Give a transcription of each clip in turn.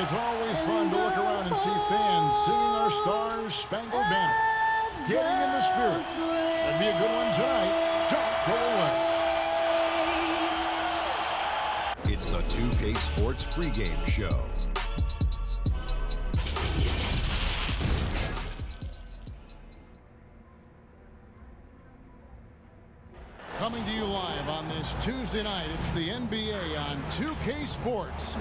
It's always fun to look around and see fans singing our Stars Spangled Banner. Getting in the spirit. Should be a good one tonight. Don't go away. It's the 2K Sports Pregame Show. Coming to you live on this Tuesday night, it's the NBA on 2K Sports.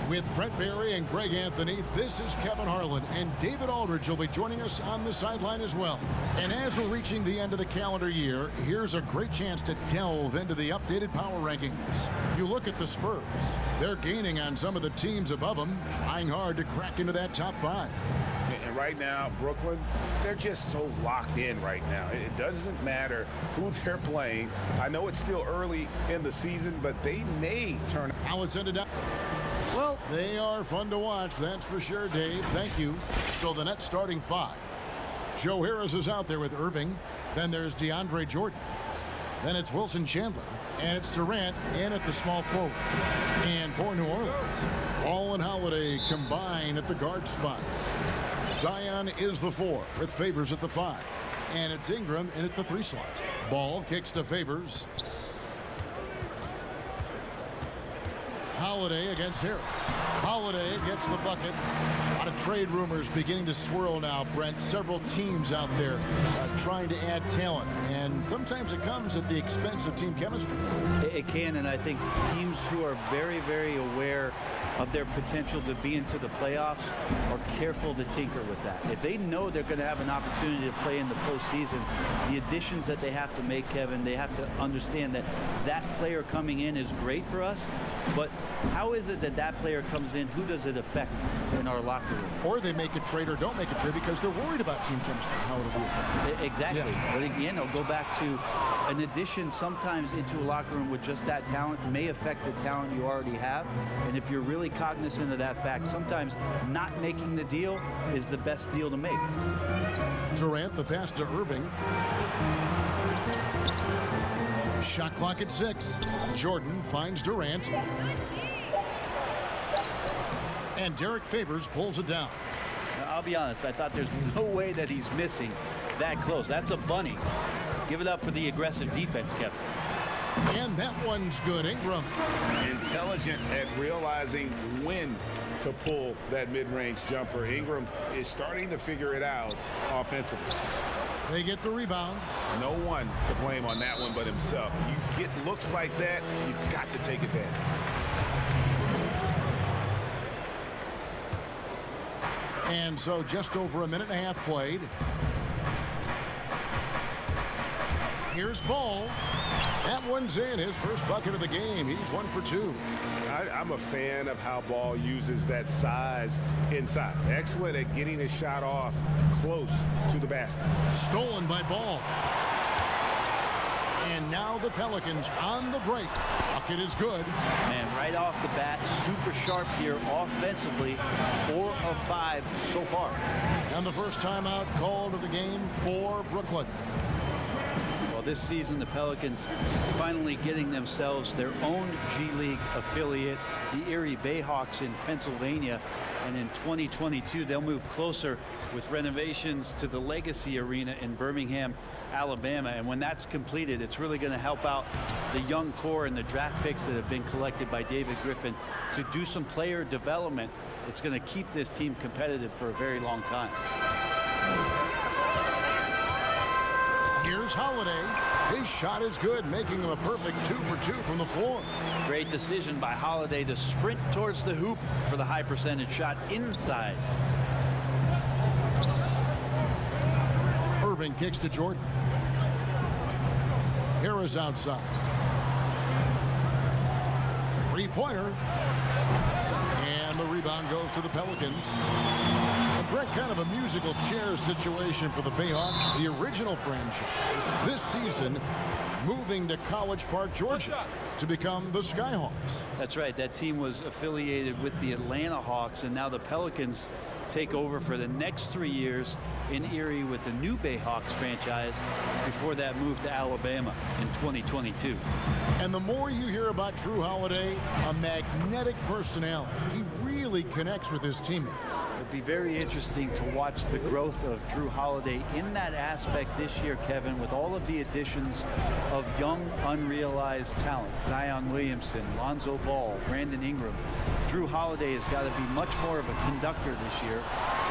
With Brent Barry and Greg Anthony, this is Kevin Harlan, and David Aldridge will be joining us on the sideline as well. And as we're reaching the end of the calendar year, here's a great chance to delve into the updated power rankings. You look at the Spurs. They're gaining on some of the teams above them, trying hard to crack into that top 5. And right now, Brooklyn, they're just so locked in right now. It doesn't matter who they're playing. I know it's still early in the season, but they may turn. How it's ended up. Well, they are fun to watch, that's for sure, Dave. Thank you. So the Nets starting 5. Joe Harris is out there with Irving. Then there's DeAndre Jordan. Then it's Wilson Chandler. And it's Durant in at the small forward. And for New Orleans, Ball and Holiday combine at the guard spots. Zion is the 4 with Favors at the 5. And it's Ingram in at the 3 slot. Ball kicks to Favors. Holiday against Harris. Holiday gets the bucket. A lot of trade rumors beginning to swirl now, Brent. Several teams out there trying to add talent, and sometimes it comes at the expense of team chemistry. It can, and I think teams who are very, very aware of their potential to be into the playoffs are careful to tinker with that. If they know they're going to have an opportunity to play in the postseason, the additions that they have to make, Kevin, they have to understand that that player coming in is great for us, but how is it that that player comes in? Who does it affect in our locker room? Or they make a trade or don't make a trade because they're worried about team chemistry, how it'll be affected. Exactly. Yeah. But again, I'll go back to an addition sometimes into a locker room with just that talent may affect the talent you already have. And if you're really cognizant of that fact, sometimes not making the deal is the best deal to make. Durant, the pass to Irving. Shot clock at 6. Jordan finds Durant. And Derek Favors pulls it down. Now, I'll be honest, I thought there's no way that he's missing that close. That's a bunny. Give it up for the aggressive defense, Kevin. And that one's good. Ingram. Intelligent at realizing when to pull that mid-range jumper. Ingram is starting to figure it out offensively. They get the rebound. No one to blame on that one but himself. You get looks like that, you've got to take advantage. And so just over a minute and a half played. Here's Ball. That one's in, his first bucket of the game. He's 1 for 2. I'm a fan of how Ball uses that size inside. Excellent at getting his shot off close to the basket. Stolen by Ball. And now the Pelicans on the break. Bucket is good. Man, right off the bat, super sharp here offensively. 4 of 5 so far. And the first timeout called of the game for Brooklyn. Well, this season, the Pelicans finally getting themselves their own G League affiliate, the Erie Bayhawks in Pennsylvania. And in 2022, they'll move closer with renovations to the Legacy Arena in Birmingham, Alabama. And when that's completed, it's really going to help out the young core and the draft picks that have been collected by David Griffin to do some player development. It's going to keep this team competitive for a very long time. Here's Holiday. His shot is good, making him a perfect 2 for 2 from the floor. Great decision by Holiday to sprint towards the hoop for the high percentage shot inside. Irving kicks to Jordan. Harris outside. Three-pointer. And the rebound goes to the Pelicans. And Brett, kind of a musical chair situation for the Bayhawks, the original franchise. This season, moving to College Park, Georgia, to become the Skyhawks. That's right. That team was affiliated with the Atlanta Hawks, and now the Pelicans take over for the next 3 years in Erie with the new Bayhawks franchise before that move to Alabama in 2022. And the more you hear about Drew Holiday, a magnetic personality. He really connects with his teammates. It'll be very interesting to watch the growth of Drew Holiday in that aspect this year, Kevin, with all of the additions of young, unrealized talent. Zion Williamson, Lonzo Ball, Brandon Ingram. Drew Holiday has got to be much more of a conductor this year,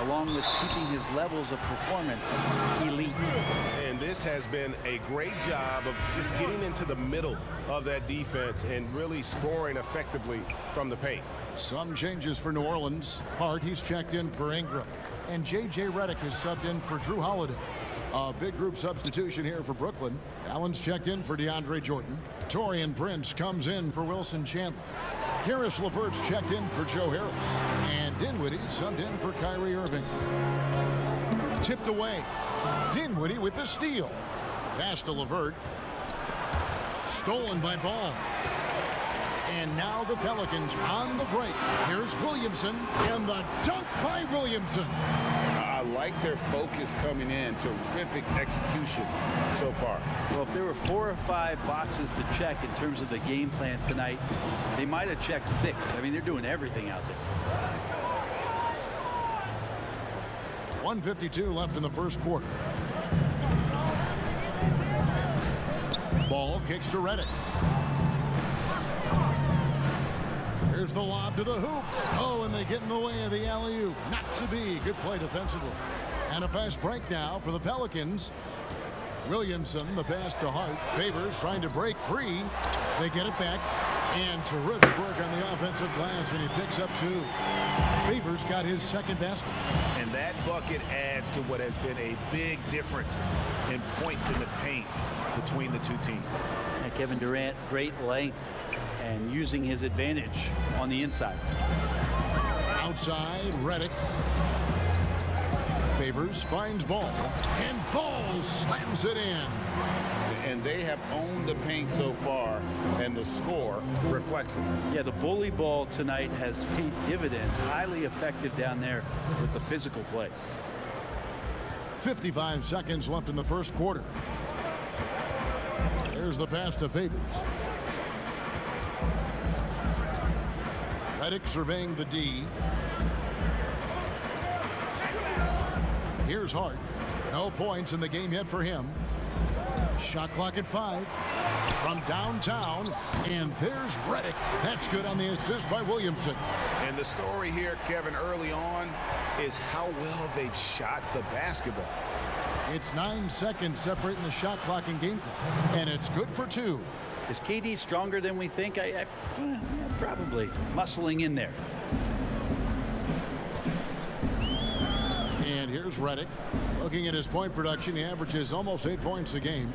along with keeping his levels of performance elite. And this has been a great job of just getting into the middle of that defense and really scoring effectively from the paint. Some changes for New Orleans. Hart, he's checked in for Ingram. And J.J. Redick is subbed in for Drew Holiday. A big group substitution here for Brooklyn. Allen's checked in for DeAndre Jordan. Taurean Prince comes in for Wilson Chandler. Karis LeVert's checked in for Joe Harris. And Dinwiddie subbed in for Kyrie Irving. Tipped away. Dinwiddie with the steal. Pass to LeVert. Stolen by Ball. And now the Pelicans on the break. Here's Williamson, and the dunk by Williamson. I like their focus coming in. Terrific execution so far. Well, if there were 4 or 5 boxes to check in terms of the game plan tonight, they might have checked 6. I mean, they're doing everything out there. 1:52 left in the first quarter. Ball kicks to Redick. Here's the lob to the hoop. Oh, and they get in the way of the alley-oop. Not to be. Good play defensively. And a fast break now for the Pelicans. Williamson, the pass to Hart. Favors trying to break free. They get it back. And terrific work on the offensive glass, and he picks up 2. Favors got his second basket. And that bucket adds to what has been a big difference in points in the paint between the two teams. And Kevin Durant, great length and using his advantage on the inside. Outside, Redick. Favors finds Ball. And Ball slams it in. And they have owned the paint so far, and the score reflects it. Yeah, the bully ball tonight has paid dividends. Highly effective down there with the physical play. 55 seconds left in the first quarter. There's the pass to Favors. Redick surveying the D. Here's Hart. No points in the game yet for him. Shot clock at 5 from downtown, and there's Redick. That's good on the assist by Williamson. And the story here, Kevin, early on is how well they've shot the basketball. It's 9 seconds separating the shot clock and game clock, and it's good for 2. Is KD stronger than we think? Yeah, probably. Muscling in there. And here's Redick. Looking at his point production, he averages almost 8 points a game.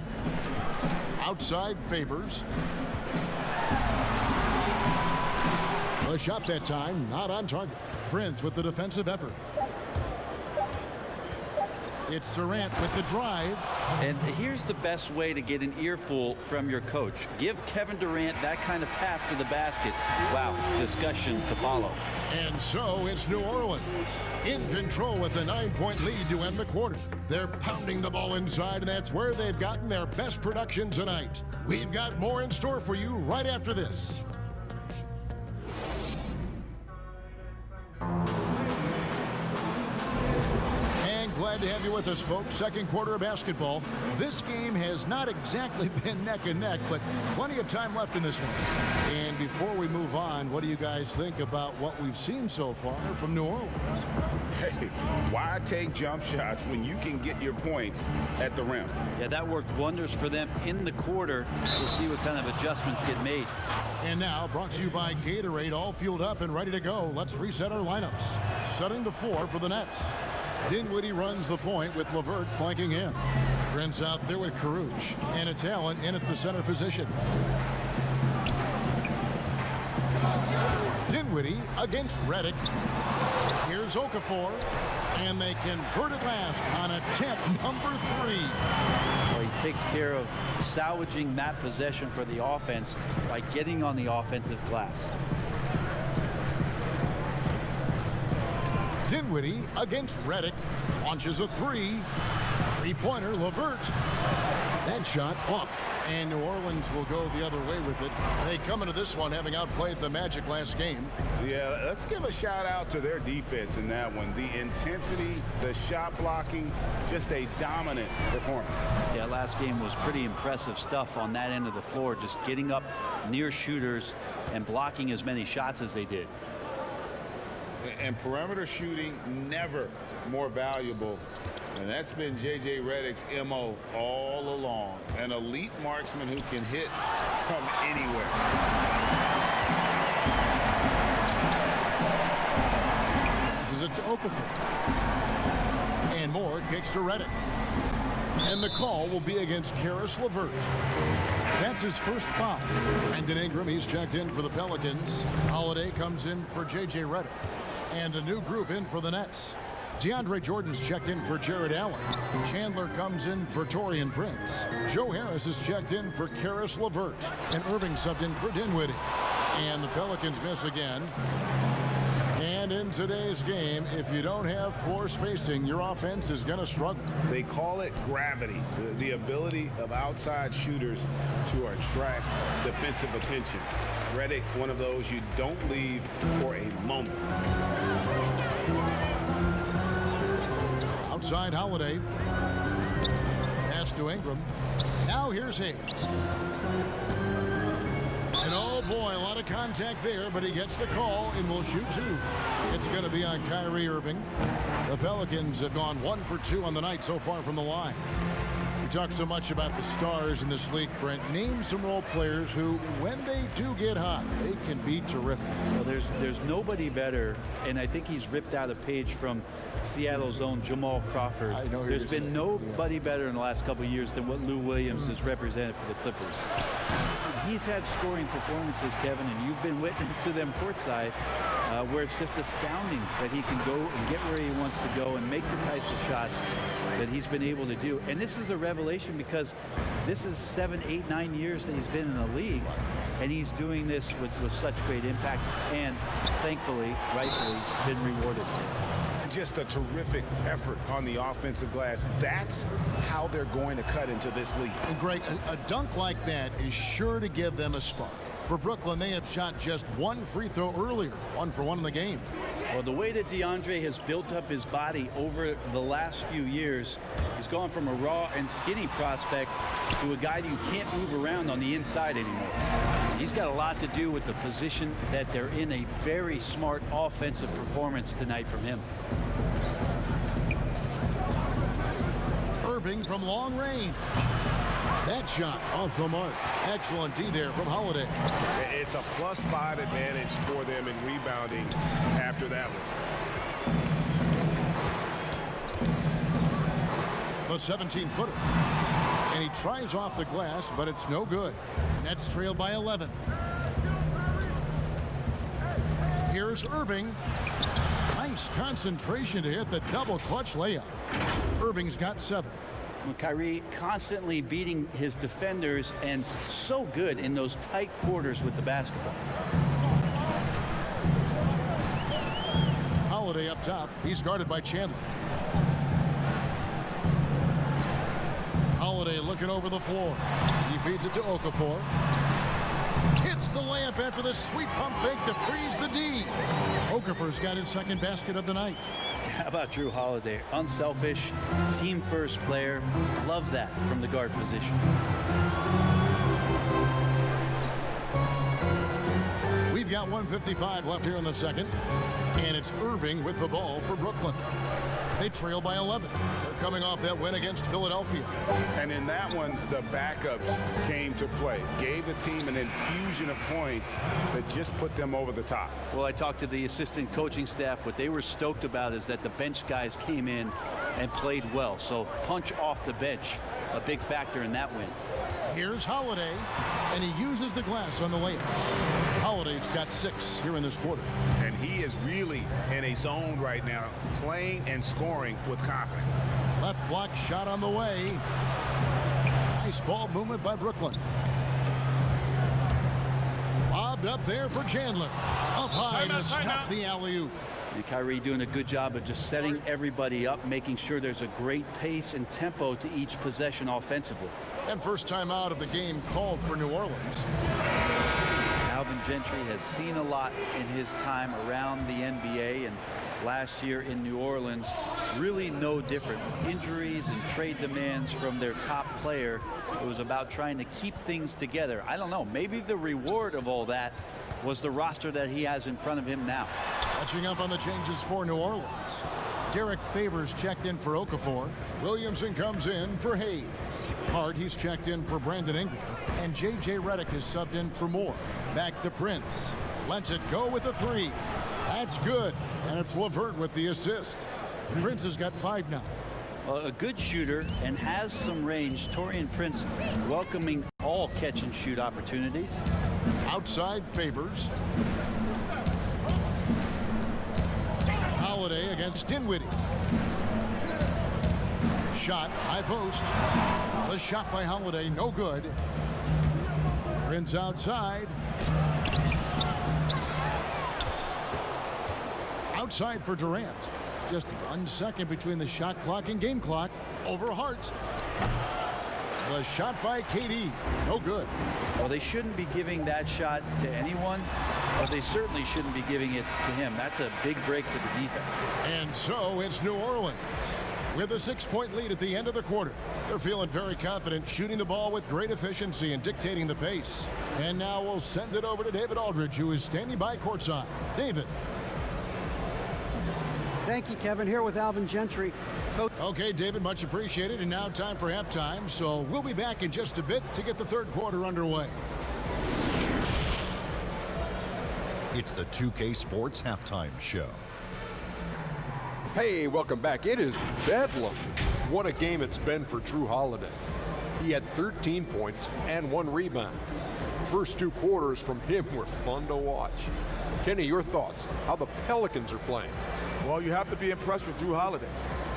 Outside, Favors. A shot that time, not on target. Prince with the defensive effort. It's Durant with the drive. And here's the best way to get an earful from your coach. Give Kevin Durant that kind of path to the basket. Wow, discussion to follow. And so it's New Orleans in control with a 9-point lead to end the quarter. They're pounding the ball inside, and that's where they've gotten their best production tonight. We've got more in store for you right after this. Glad to have you with us, folks. Second quarter of basketball. This game has not exactly been neck and neck, but plenty of time left in this one. And before we move on, what do you guys think about what we've seen so far from New Orleans? Hey, why take jump shots when you can get your points at the rim? Yeah, that worked wonders for them in the quarter. We'll see what kind of adjustments get made. And now, brought to you by Gatorade, all fueled up and ready to go. Let's reset our lineups. Setting the floor for the Nets. Dinwiddie runs the point with LeVert flanking him. Prince out there with Caruge. And it's Allen in at the center position. Dinwiddie against Redick. Here's Okafor. And they convert it last on attempt number 3. Well, he takes care of salvaging that possession for the offense by getting on the offensive glass. Dinwiddie against Redick. Launches a three. Three-pointer, LeVert. That shot off. And New Orleans will go the other way with it. They come into this one having outplayed the Magic last game. Yeah, let's give a shout out to their defense in that one. The intensity, the shot blocking, just a dominant performance. Yeah, last game was pretty impressive stuff on that end of the floor, just getting up near shooters and blocking as many shots as they did. And perimeter shooting never more valuable. And that's been J.J. Redick's M.O. all along. An elite marksman who can hit from anywhere. This is it to Okafor. And Moore kicks to Redick. And the call will be against Karis LeVert. That's his first foul. Brandon Ingram, he's checked in for the Pelicans. Holiday comes in for J.J. Redick. And a new group in for the Nets. DeAndre Jordan's checked in for Jared Allen. Chandler comes in for Taurean Prince. Joe Harris is checked in for Karis LeVert. And Irving subbed in for Dinwiddie. And the Pelicans miss again. And in today's game, if you don't have floor spacing, your offense is going to struggle. They call it gravity, the ability of outside shooters to attract defensive attention. Redick, one of those you don't leave for a moment. Outside Holiday. Pass to Ingram. Now here's Hayes. And oh boy, a lot of contact there, but he gets the call and will shoot two. It's going to be on Kyrie Irving. The Pelicans have gone 1 for 2 on the night so far from the line. We talk so much about the stars in this league, Brent. Name some role players who, when they do get hot, they can be terrific. Well, there's nobody better, and I think he's ripped out a page from Seattle's own Jamal Crawford. I know there's been nobody better in the last couple of years than what Lou Williams has represented for the Clippers. He's had scoring performances, Kevin, and you've been witness to them courtside, where it's just astounding that he can go and get where he wants to go and make the types of shots that he's been able to do. And this is a revelation because this is 7, 8, 9 years that he's been in the league, and he's doing this with such great impact and, thankfully, rightfully, been rewarded for it. Just a terrific effort on the offensive glass. That's how they're going to cut into this league. And Greg, a dunk like that is sure to give them a spark. For Brooklyn, they have shot just one free throw earlier, 1 for 1 in the game. Well, the way that DeAndre has built up his body over the last few years, he's gone from a raw and skinny prospect to a guy that you can't move around on the inside anymore. He's got a lot to do with the position that they're in. A very smart offensive performance tonight from him. Irving from long range. That shot off the mark. Excellent D there from Holiday. It's a +5 advantage for them in rebounding after that one. The 17-footer. And he tries off the glass, but it's no good. Nets trail by 11. Here's Irving. Nice concentration to hit the double clutch layup. Irving's got 7. Kyrie constantly beating his defenders and so good in those tight quarters with the basketball. Holiday up top. He's guarded by Chandler. Holiday looking over the floor. He feeds it to Okafor. Hits the layup after the sweet pump fake to freeze the D. Okafor's got his second basket of the night. How about Drew Holiday? Unselfish, team-first player. Love that from the guard position. We've got 1:55 left here in the second. And it's Irving with the ball for Brooklyn. They trail by 11. They're coming off that win against Philadelphia. And in that one, the backups came to play. Gave the team an infusion of points that just put them over the top. Well, I talked to the assistant coaching staff. What they were stoked about is that the bench guys came in and played well. So punch off the bench, a big factor in that win. Here's Holiday, and he uses the glass on the layup. Holiday's got 6 here in this quarter. And he is really in a zone right now, playing and scoring with confidence. Left block shot on the way. Nice ball movement by Brooklyn. Lobbed up there for Chandler. Up high to stuff the alley-oop. And Kyrie doing a good job of just setting everybody up, making sure there's a great pace and tempo to each possession offensively. And first time out of the game called for New Orleans. Alvin Gentry has seen a lot in his time around the NBA, and last year in New Orleans, really no different. Injuries and trade demands from their top player. It was about trying to keep things together. I don't know, maybe the reward of all that was the roster that he has in front of him now. Catching up on the changes for New Orleans. Derek Favors checked in for Okafor. Williamson comes in for Hayes. Hart, he's checked in for Brandon Ingram. And J.J. Redick is subbed in for Moore. Back to Prince. Lets it go with a three. That's good. And it's LeVert with the assist. Prince has got 5 now. A good shooter and has some range. Taurean Prince welcoming all catch and shoot opportunities. Outside Favors. Holiday against Dinwiddie. Shot, high post. The shot by Holiday, no good. Prince outside. Outside for Durant. Just 1 second between the shot clock and game clock. Over Hart. The shot by KD, no good. Well, they shouldn't be giving that shot to anyone, but they certainly shouldn't be giving it to him. That's a big break for the defense. And so it's New Orleans with a 6-point lead at the end of the quarter. They're feeling very confident, shooting the ball with great efficiency and dictating the pace. And now we'll send it over to David Aldridge, who is standing by courtside. David. Thank you, Kevin. Here with Alvin Gentry. Okay, David, much appreciated. And now time for halftime. So we'll be back in just a bit to get the third quarter underway. It's the 2K Sports Halftime Show. Hey, welcome back. It is bedlam. What a game it's been for Drew Holiday. He had 13 points and 1 rebound. First 2 quarters from him were fun to watch. Kenny, your thoughts? How the Pelicans are playing? Well, you have to be impressed with Drew Holiday.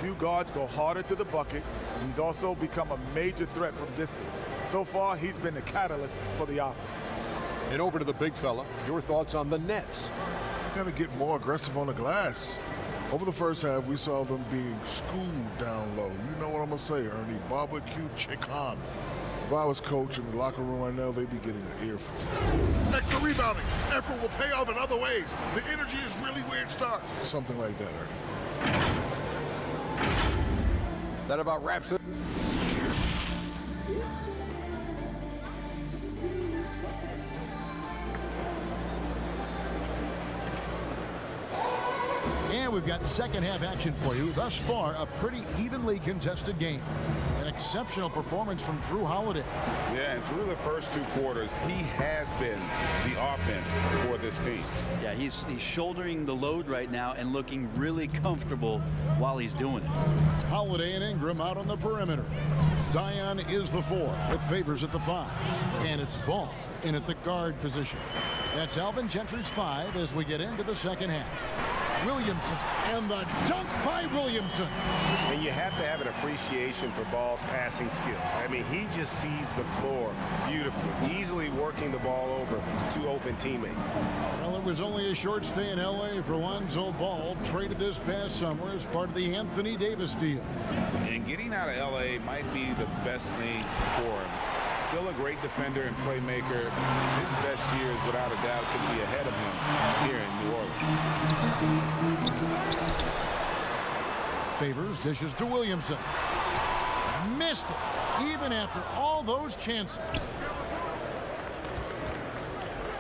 Few guards go harder to the bucket, and he's also become a major threat from distance. So far, he's been the catalyst for the offense. And over to the big fella, your thoughts on the Nets? Got to get more aggressive on the glass. Over the first half, we saw them being schooled down low. You know what I'm going to say, Ernie. Barbecue chicken. If I was coach in the locker room right now, they'd be getting an earful. Extra rebounding. Effort will pay off in other ways. The energy is really where it starts. Something like that, Ernie. That about wraps it. And we've got second half action for you. Thus far, a pretty evenly contested game. An exceptional performance from Drew Holiday. Yeah, and through the first 2 quarters, he has been the offense for this team. Yeah, he's shouldering the load right now and looking really comfortable while he's doing it. Holiday and Ingram out on the perimeter. Zion is the 4 with Favors at the 5. And it's Ball in at the guard position. That's Alvin Gentry's 5 as we get into the second half. Williamson, and the dunk by Williamson. And you have to have an appreciation for Ball's passing skills. I mean, he just sees the floor beautifully, easily working the ball over to open teammates. Well, it was only a short stay in L.A. for Lonzo Ball, traded this past summer as part of the Anthony Davis deal. And getting out of L.A. might be the best thing for him. Still a great defender and playmaker. His best years, without a doubt, could be ahead of him here in New Orleans. Favors dishes to Williamson. Missed it, even after all those chances.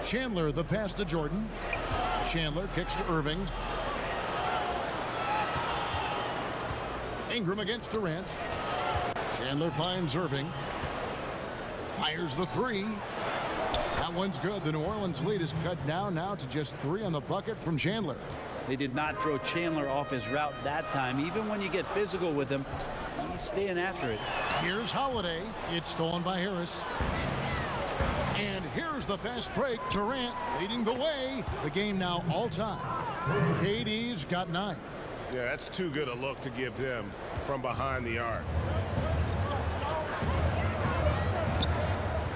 Chandler, the pass to Jordan. Chandler kicks to Irving. Ingram against Durant. Chandler finds Irving. Fires the 3. That one's good. The New Orleans lead is cut down now to just 3 on the bucket from Chandler. They did not throw Chandler off his route that time. Even when you get physical with him, he's staying after it. Here's Holiday. It's stolen by Harris. And here's the fast break. Durant leading the way. The game now all time. KD's got 9. Yeah, that's too good a look to give him from behind the arc.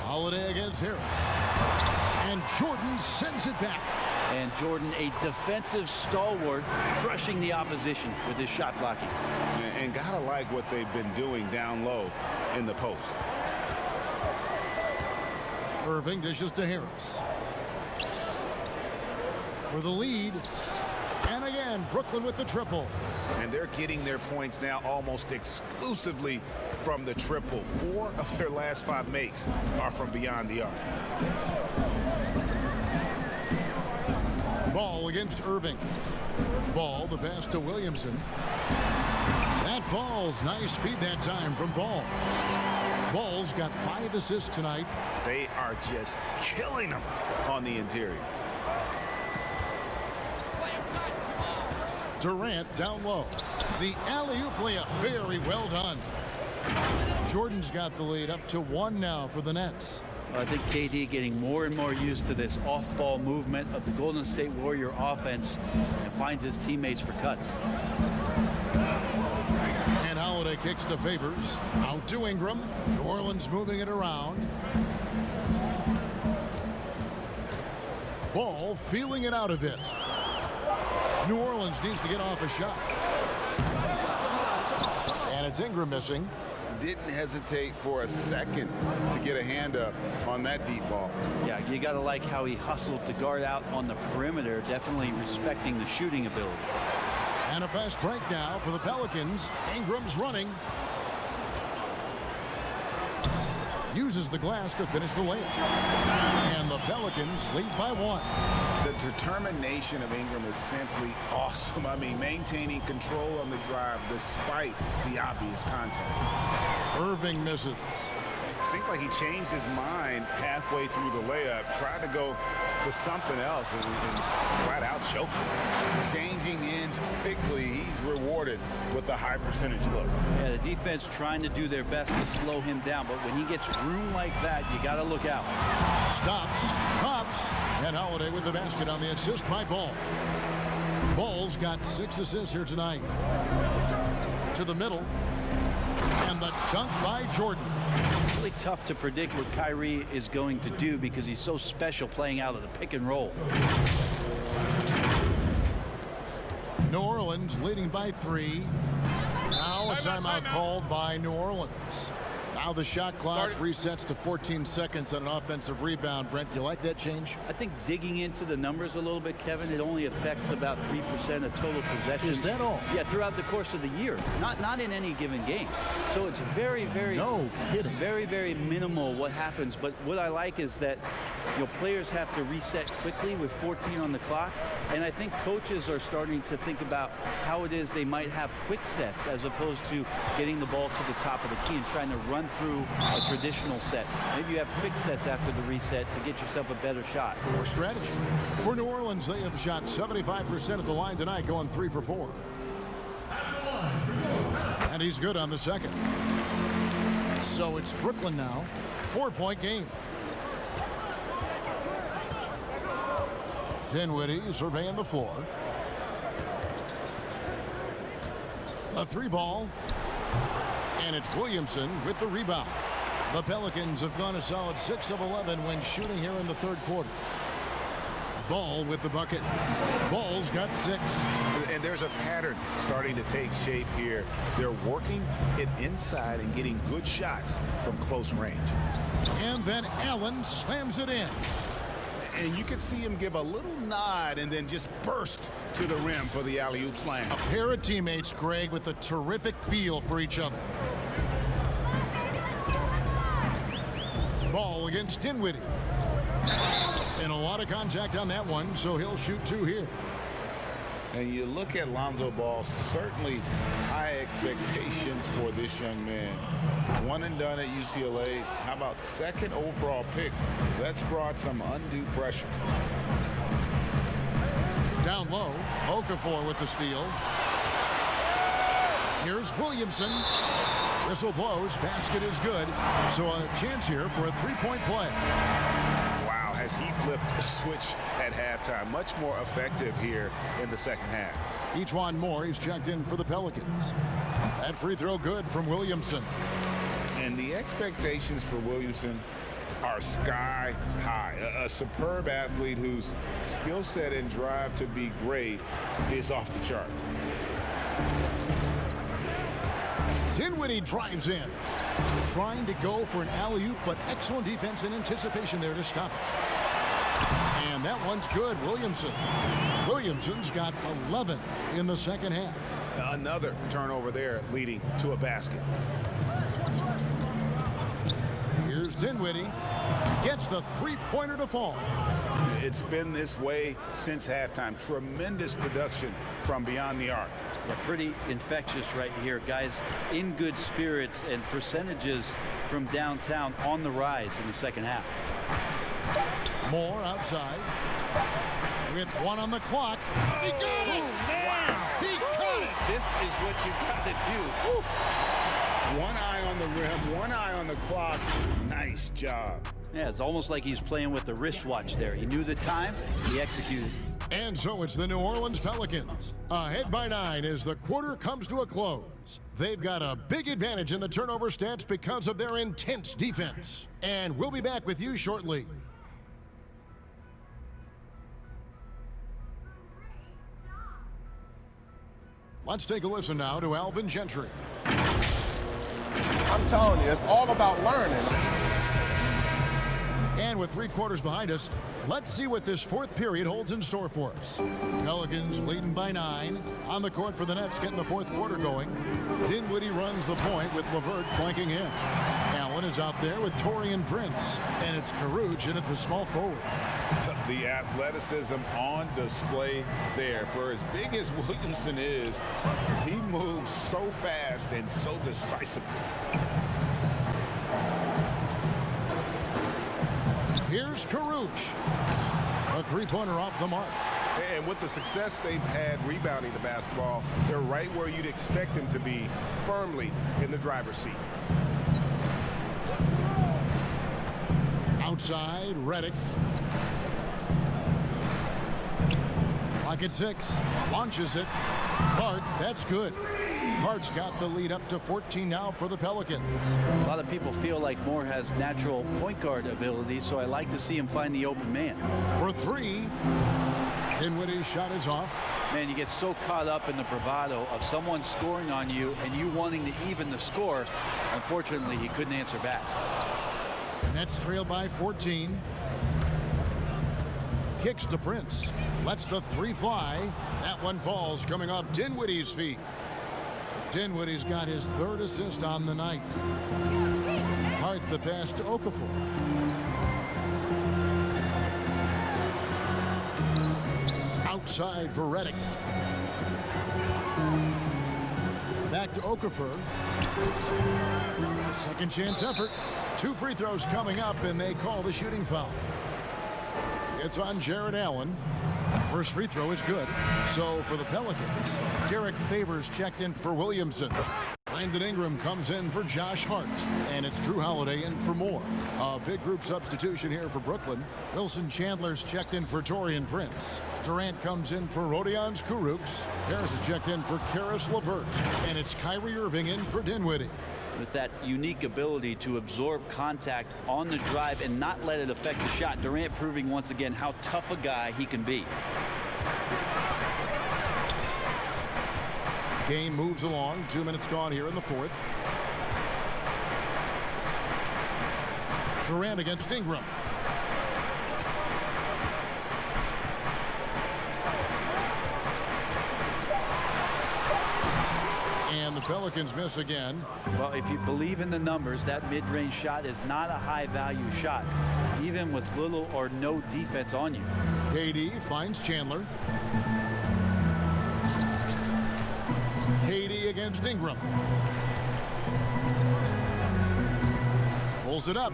Holiday against Harris. And Jordan sends it back. And Jordan, a defensive stalwart, crushing the opposition with his shot blocking. And gotta like what they've been doing down low in the post. Irving dishes to Harris. For the lead. And again, Brooklyn with the triple. And they're getting their points now almost exclusively from the triple. 4 of their last 5 makes are from beyond the arc. Ball against Irving. Ball, the pass to Williamson. That falls. Nice feed that time from Ball. Ball's got 5 assists tonight. They are just killing them on the interior. Durant down low. The alley-oop layup. Very well done. Jordan's got the lead up to 1 now for the Nets. I think KD getting more and more used to this off-ball movement of the Golden State Warrior offense and finds his teammates for cuts. And Holiday kicks to Favors. Out to Ingram. New Orleans moving it around. Ball feeling it out a bit. New Orleans needs to get off a shot. And it's Ingram missing. Didn't hesitate for a second to get a hand up on that deep ball. Yeah, you got to like how he hustled to guard out on the perimeter, definitely respecting the shooting ability. And a fast break now for the Pelicans. Ingram's running. Uses the glass to finish the layup. And the Pelicans lead by 1. The determination of Ingram is simply awesome. I mean, maintaining control on the drive despite the obvious contact. Irving misses. It seemed like he changed his mind halfway through the layup, tried to go to something else and flat out choked. Changing ends quickly, he's rewarded with a high percentage look. Yeah, the defense trying to do their best to slow him down, but when he gets room like that, you got to look out. Stops, pops, and Holiday with the basket on the assist by Ball. Ball's got 6 assists here tonight. To the middle, and the dunk by Jordan. Really tough to predict what Kyrie is going to do because he's so special playing out of the pick and roll. New Orleans leading by 3. Now a timeout called by New Orleans. Now the shot clock resets to 14 seconds on an offensive rebound. Brent, you like that change? I think digging into the numbers a little bit, Kevin, it only affects about 3% of total possessions. Is that all? Yeah, throughout the course of the year. Not in any given game. So it's very, very, no kidding. Very, very minimal what happens. But what I like is that players have to reset quickly with 14 on the clock. And I think coaches are starting to think about how it is they might have quick sets as opposed to getting the ball to the top of the key and trying to run through a traditional set. Maybe you have quick sets after the reset to get yourself a better shot. Or strategy. For New Orleans, they have shot 75% at the line tonight, going 3 for 4. And he's good on the second. So it's Brooklyn now. 4-point game. Dinwiddie surveying the floor. A 3-ball. And it's Williamson with the rebound. The Pelicans have gone a solid 6 of 11 when shooting here in the 3rd quarter. Ball with the bucket. Ball's got 6. And there's a pattern starting to take shape here. They're working it inside and getting good shots from close range. And then Allen slams it in. And you can see him give a little nod and then just burst to the rim for the alley-oop slam. A pair of teammates, Greg, with a terrific feel for each other. Ball against Dinwiddie. And a lot of contact on that one, so he'll shoot 2 here. And you look at Lonzo Ball, certainly high expectations for this young man. 1 and done at UCLA. How about 2nd overall pick? That's brought some undue pressure. Down low, Okafor with the steal. Here's Williamson. Whistle blows, basket is good. So a chance here for a 3-point play. Wow, has he flipped the switch at halftime. Much more effective here in the 2nd half. Ejuan Moore, he's checked in for the Pelicans. That free throw good from Williamson. And the expectations for Williamson are sky high. A superb athlete whose skill set and drive to be great is off the charts. Dinwiddie drives in, trying to go for an alley-oop, but excellent defense and anticipation there to stop it. And that one's good. Williamson's got 11 in the second half. Another turnover there leading to a basket. Here's Dinwiddie. Gets the three-pointer to fall. It's been this way since halftime. Tremendous production from beyond the arc. Yeah, pretty infectious right here. Guys in good spirits, and percentages from downtown on the rise in the second half. Moore outside. With one on the clock. He got it! Wow. He got it! This is what you got to do. Woo. One eye on the rim, one eye on the clock. Nice job. Yeah, it's almost like he's playing with the wristwatch there. He knew the time, he executed. And so it's the New Orleans Pelicans, ahead by 9 as the quarter comes to a close. They've got a big advantage in the turnover stats because of their intense defense. And we'll be back with you shortly. Let's take a listen now to Alvin Gentry. I'm telling you, it's all about learning. And with 3 quarters behind us, let's see what this fourth period holds in store for us. Pelicans leading by 9. On the court for the Nets, getting the fourth quarter going. Dinwiddie runs the point with LeVert flanking him. Allen is out there with Taurean Prince. And it's Caruge in at the small forward. The athleticism on display there. For as big as Williamson is, he moves so fast and so decisively. Here's Caruge. A three-pointer off the mark. And with the success they've had rebounding the basketball, they're right where you'd expect them to be, firmly in the driver's seat. Outside, Redick. Clock at 6. Launches it. Hart, that's good. Hart's got the lead up to 14 now for the Pelicans. A lot of people feel like Moore has natural point guard ability, so I like to see him find the open man. For 3. Dinwiddie's shot is off. Man, you get so caught up in the bravado of someone scoring on you and you wanting to even the score. Unfortunately, he couldn't answer back. Nets trail by 14. Kicks to Prince. Lets the 3 fly. That one falls, coming off Dinwiddie's feet. Dinwiddie's got his 3rd assist on the night. Hart the pass to Okafor. Outside for Redick. Back to Okafor. Second chance effort. 2 free throws coming up, and they call the shooting foul. It's on Jared Allen. First free throw is good. So for the Pelicans, Derek Favors checked in for Williamson. Brandon Ingram comes in for Josh Hart. And it's Drew Holiday in for Moore. A big group substitution here for Brooklyn. Wilson Chandler's checked in for Taurean Prince. Durant comes in for Rodions Kurucs. Harris is checked in for Karis LeVert. And it's Kyrie Irving in for Dinwiddie. With that unique ability to absorb contact on the drive and not let it affect the shot, Durant proving once again how tough a guy he can be. Game moves along. 2 minutes gone here in the fourth. Durant against Ingram. And the Pelicans miss again. Well, if you believe in the numbers, that mid-range shot is not a high-value shot, even with little or no defense on you. KD finds Chandler. KD against Ingram. Pulls it up.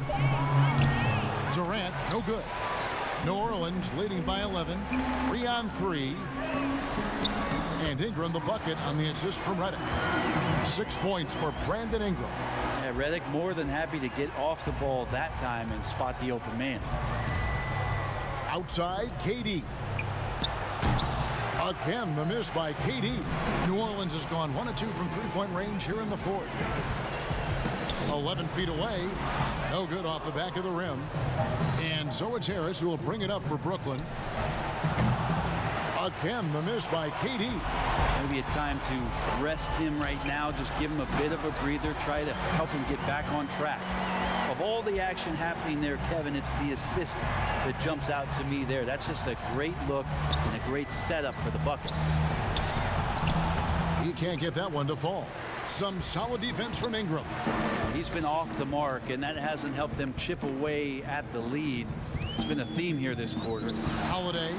Durant, no good. New Orleans leading by 11. 3 on 3. And Ingram the bucket on the assist from Redick. 6 points for Brandon Ingram. Yeah, Redick more than happy to get off the ball that time and spot the open man. Outside, KD. Again, the miss by KD. New Orleans has gone 1 of 2 from 3-point range here in the fourth. 11 feet away. No good off the back of the rim. And so it's Harris who will bring it up for Brooklyn. Again, the miss by KD. Maybe a time to rest him right now. Just give him a bit of a breather. Try to help him get back on track. Of all the action happening there, Kevin, it's the assist that jumps out to me there. That's just a great look and a great setup for the bucket. He can't get that one to fall. Some solid defense from Ingram. He's been off the mark, and that hasn't helped them chip away at the lead. It's been a theme here this quarter. Holiday.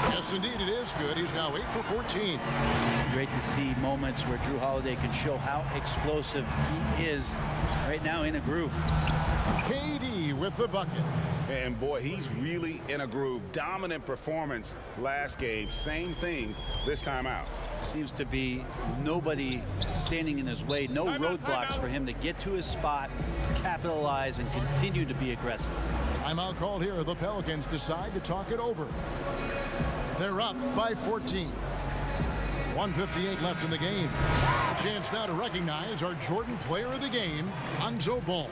Yes, indeed, it is good. He's now 8 for 14. Great to see moments where Drew Holiday can show how explosive he is right now in a groove. KD with the bucket. And boy, he's really in a groove. Dominant performance last game. Same thing this time out. Seems to be nobody standing in his way. No roadblocks for him to get to his spot, capitalize, and continue to be aggressive. Timeout called here. The Pelicans decide to talk it over. They're up by 14. 1:58 left in the game. A chance now to recognize our Jordan Player of the Game, Lonzo Ball.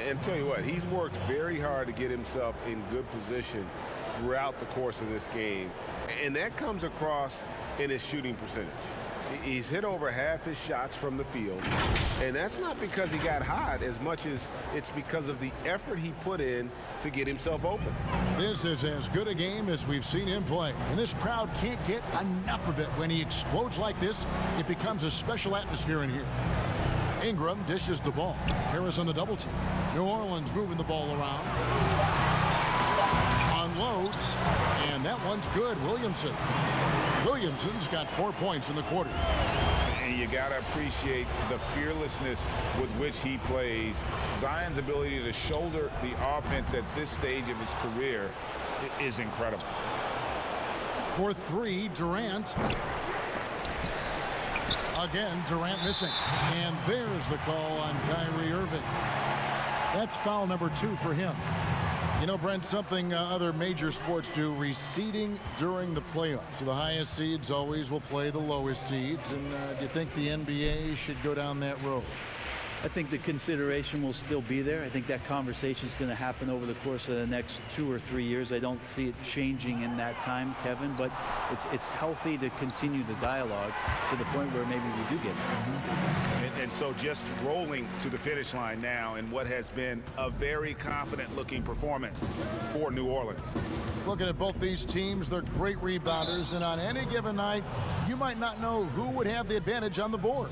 And tell you what, he's worked very hard to get himself in good position throughout the course of this game. And that comes across in his shooting percentage. He's hit over half his shots from the field. And that's not because he got hot as much as it's because of the effort he put in to get himself open. This is as good a game as we've seen him play. And this crowd can't get enough of it. When he explodes like this, it becomes a special atmosphere in here. Ingram dishes the ball. Harris on the double team. New Orleans moving the ball around. Unloads. And that one's good. Williamson's got 4 points in the quarter. And you got to appreciate the fearlessness with which he plays. Zion's ability to shoulder the offense at this stage of his career is incredible. For three, Durant. Again, Durant missing. And there's the call on Kyrie Irving. That's foul number 2 for him. You know, Brent, something other major sports do, reseeding during the playoffs. So the highest seeds always will play the lowest seeds. And do you think the NBA should go down that road? I think the consideration will still be there. I think that conversation is going to happen over the course of the next 2 or 3 years. I don't see it changing in that time, Kevin, but it's healthy to continue the dialogue to the point where maybe we do get it. And so just rolling to the finish line now in what has been a very confident-looking performance for New Orleans. Looking at both these teams, they're great rebounders, and on any given night, you might not know who would have the advantage on the board.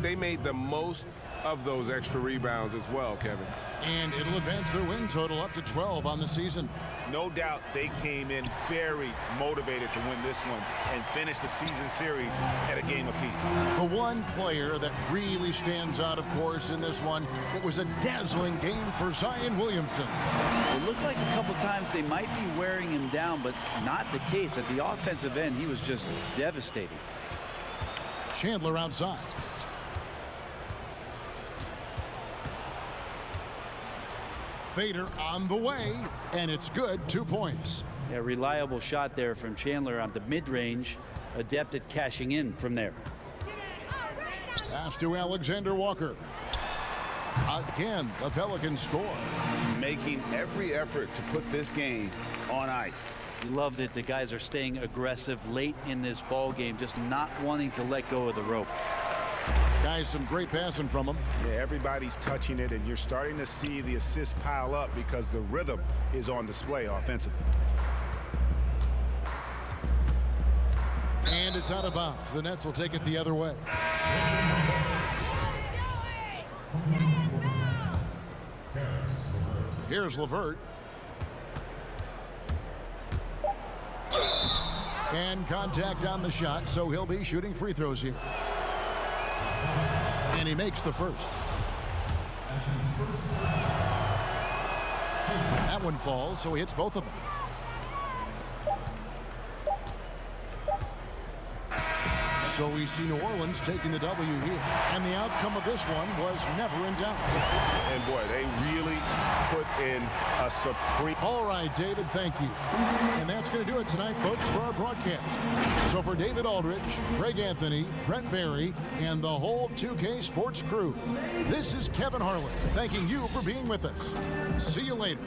They made the most of those extra rebounds as well, Kevin. And it'll advance their win total up to 12 on the season. No doubt they came in very motivated to win this one and finish the season series at a game apiece. The one player that really stands out, of course, in this one, it was a dazzling game for Zion Williamson. It looked like a couple times they might be wearing him down, but not the case. At the offensive end, he was just devastating. Chandler outside. Fader on the way, and it's good. 2 points. Yeah, reliable shot there from Chandler on the mid-range. Adept at cashing in from there. Pass to Alexander Walker. Again, the Pelicans score. Making every effort to put this game on ice. Loved it. The guys are staying aggressive late in this ball game, just not wanting to let go of the rope. Guys, some great passing from them. Yeah, everybody's touching it, and you're starting to see the assists pile up because the rhythm is on display offensively. And it's out of bounds. The Nets will take it the other way. Here's LeVert. And contact on the shot, so he'll be shooting free throws here. And he makes the first. That one falls, so he hits both of them. So we see New Orleans taking the W here. And the outcome of this one was never in doubt. And boy, they really put in a supreme... All right, David, thank you. And that's going to do it tonight, folks, for our broadcast. So for David Aldridge, Greg Anthony, Brent Barry, and the whole 2K Sports crew, this is Kevin Harlan thanking you for being with us. See you later.